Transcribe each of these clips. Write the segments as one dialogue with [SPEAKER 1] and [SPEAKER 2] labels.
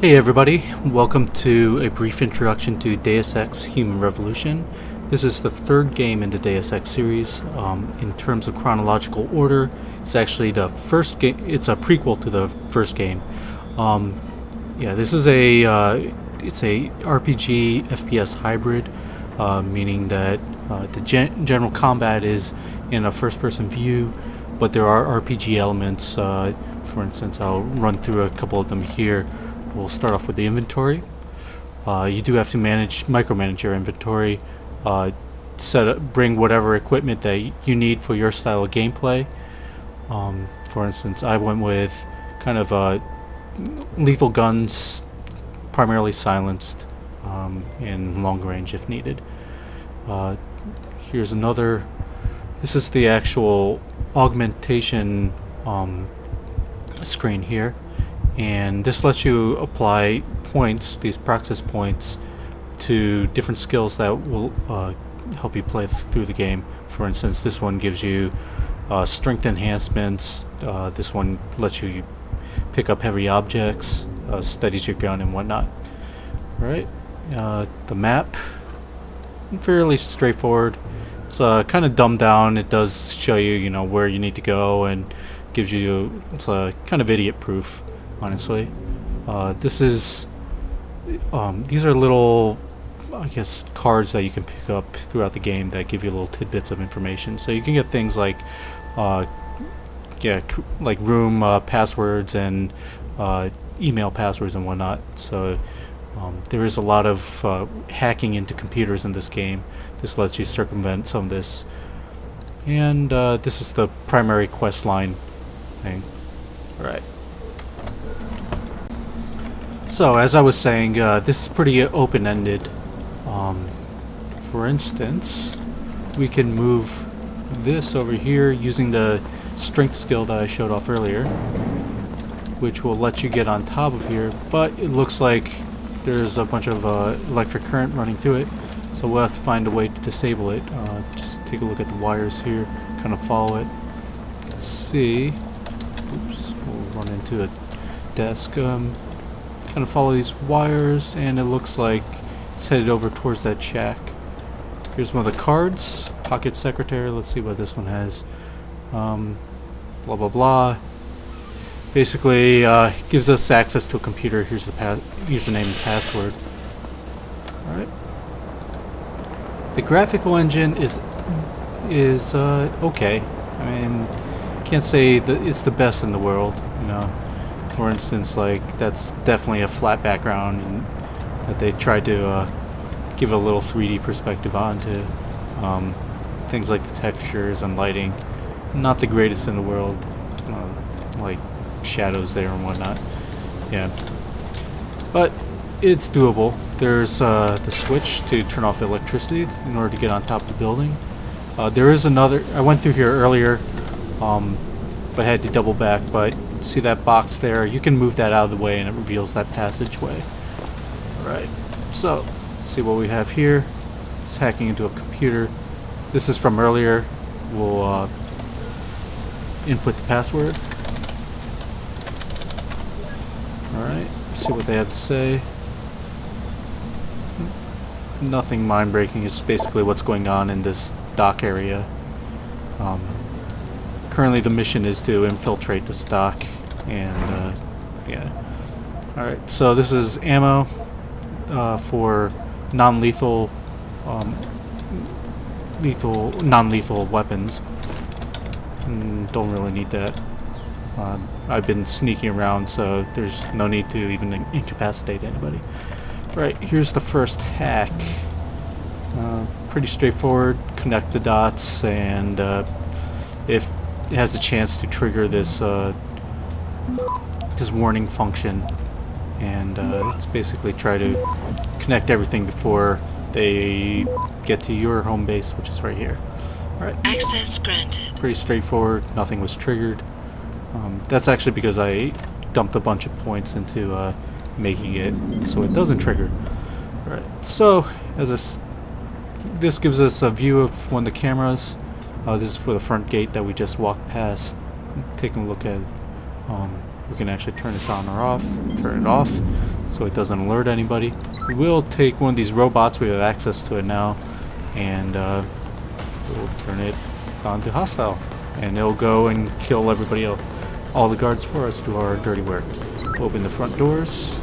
[SPEAKER 1] Hey everybody, welcome to a brief introduction to Deus Ex Human Revolution. This is the third game in the Deus Ex series. In terms of chronological order, it's actually the first game. It's a prequel to the first game. This is it's a RPG FPS hybrid, meaning that the general combat is in a first-person view, but there are RPG elements. For instance, I'll run through a couple of them here. We'll start off with the inventory. You do have to micromanage your inventory, bring whatever equipment that you need for your style of gameplay. For instance, I went with kind of lethal guns, primarily silenced, in long range if needed. Here's another. This is the actual augmentation screen here. And this lets you apply points, these praxis points, to different skills that will help you play through the game. For instance, this one gives you strength enhancements. This one lets you pick up heavy objects, steadies your gun and whatnot. Alright, the map, fairly straightforward. It's kind of dumbed down. It does show you, where you need to go, and gives you, it's kind of idiot-proof. Honestly, these are little, I guess, cards that you can pick up throughout the game that give you little tidbits of information. So you can get things like, like room passwords and email passwords and whatnot. So there is a lot of hacking into computers in this game. This lets you circumvent some of this. And this is the primary quest line thing. All right. So, as I was saying, this is pretty open-ended. For instance, we can move this over here using the strength skill that I showed off earlier, which will let you get on top of here, but it looks like there's a bunch of electric current running through it, so we'll have to find a way to disable it. Just take a look at the wires here, kind of follow it. Let's see. Oops, we'll run into a desk. Kind of follow these wires, and it looks like it's headed over towards that shack. Here's one of the cards, pocket secretary. Let's see what this one has. Blah blah blah. Basically, gives us access to a computer. Here's the username and password. All right. The graphical engine is okay. I mean, can't say that it's the best in the world. For instance, like, that's definitely a flat background, and that they tried to give a little 3D perspective onto. Things like the textures and lighting, not the greatest in the world, like shadows there and whatnot. Yeah, but it's doable. There's the switch to turn off the electricity in order to get on top of the building. There is another. I went through here earlier, but had to double back. But see that box there? You can move that out of the way, and it reveals that passageway. Alright, so let's see what we have here. It's hacking into a computer. This is from earlier. We'll input the password. Alright, see what they have to say. Nothing mind-breaking. It's basically what's going on in this dock area. Currently the mission is to infiltrate this dock, and yeah. Alright, so this is ammo for non-lethal non-lethal weapons. Don't really need that. I've been sneaking around, so there's no need to even incapacitate anybody. Right, here's the first hack. Pretty straightforward. Connect the dots, and if it has a chance to trigger this this warning function, and it's basically try to connect everything before they get to your home base, which is right here. All right.
[SPEAKER 2] Access granted.
[SPEAKER 1] Pretty straightforward. Nothing was triggered. That's actually because I dumped a bunch of points into making it so it doesn't trigger. All right. So as this gives us a view of one of the cameras. This is for the front gate that we just walked past. Taking a look at, we can actually turn this on or off, turn it off. so it doesn't alert anybody. We will take one of these robots, we have access to it now, and we'll turn it on to hostile. And it'll go and kill everybody else, all the guards for us, do our dirty work. Open the front doors,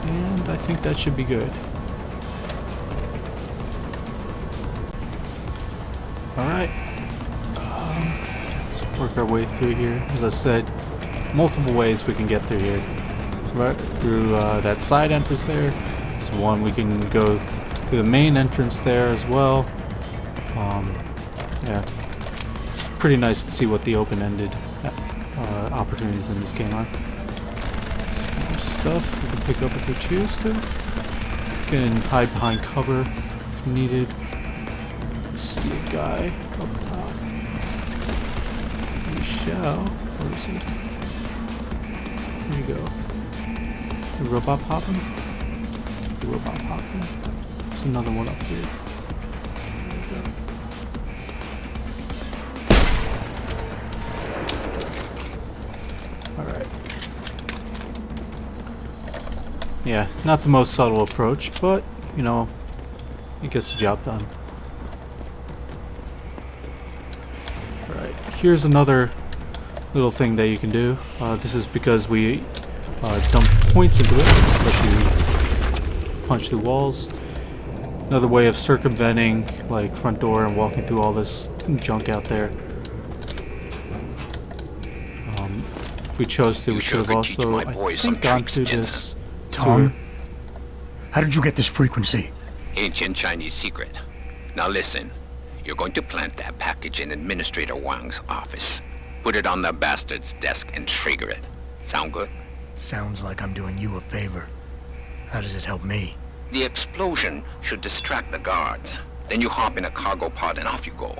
[SPEAKER 1] and I think that should be good. Alright, let's work our way through here. As I said, multiple ways we can get through here. Right through that side entrance there. This one we can go through the main entrance there as well. Yeah, it's pretty nice to see what the open-ended opportunities in this game are. Some more stuff we can pick up if we choose to. We can hide behind cover if needed. See a guy up top. We shall. Where is he? Where'd you go? The robot popping? The robot popping? There's another one up here. There we go. Alright. Yeah, not the most subtle approach, but, you know, it gets the job done. Here's another little thing that you can do. This is because we dump points into it, especially punch through walls. Another way of circumventing, like, front door and walking through all this junk out there. If we chose to, we could have also, I think, gone through this
[SPEAKER 2] Tom, how did you get this frequency?
[SPEAKER 3] Ancient Chinese secret. Now listen. You're going to plant that package in Administrator Wang's office. Put it on the bastard's desk and trigger it. Sound good?
[SPEAKER 2] Sounds like I'm doing you a favor. How does it help me?
[SPEAKER 3] The explosion should distract the guards. Then you hop in a cargo pod and off you go.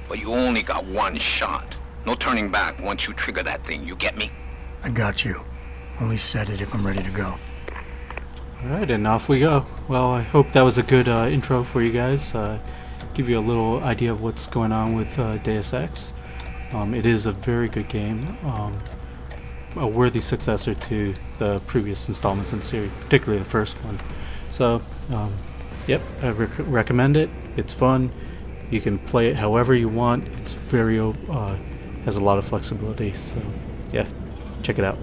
[SPEAKER 3] But you only got one shot. No turning back once you trigger that thing, you get me?
[SPEAKER 2] I got you. Only set it if I'm ready to go.
[SPEAKER 1] Alright, and off we go. Well, I hope that was a good intro for you guys. Give you a little idea of what's going on with Deus Ex. It is a very good game, a worthy successor to the previous installments in the series, particularly the first one. So, yep, I recommend it. It's fun. You can play it however you want. It's very has a lot of flexibility. So, yeah, check it out.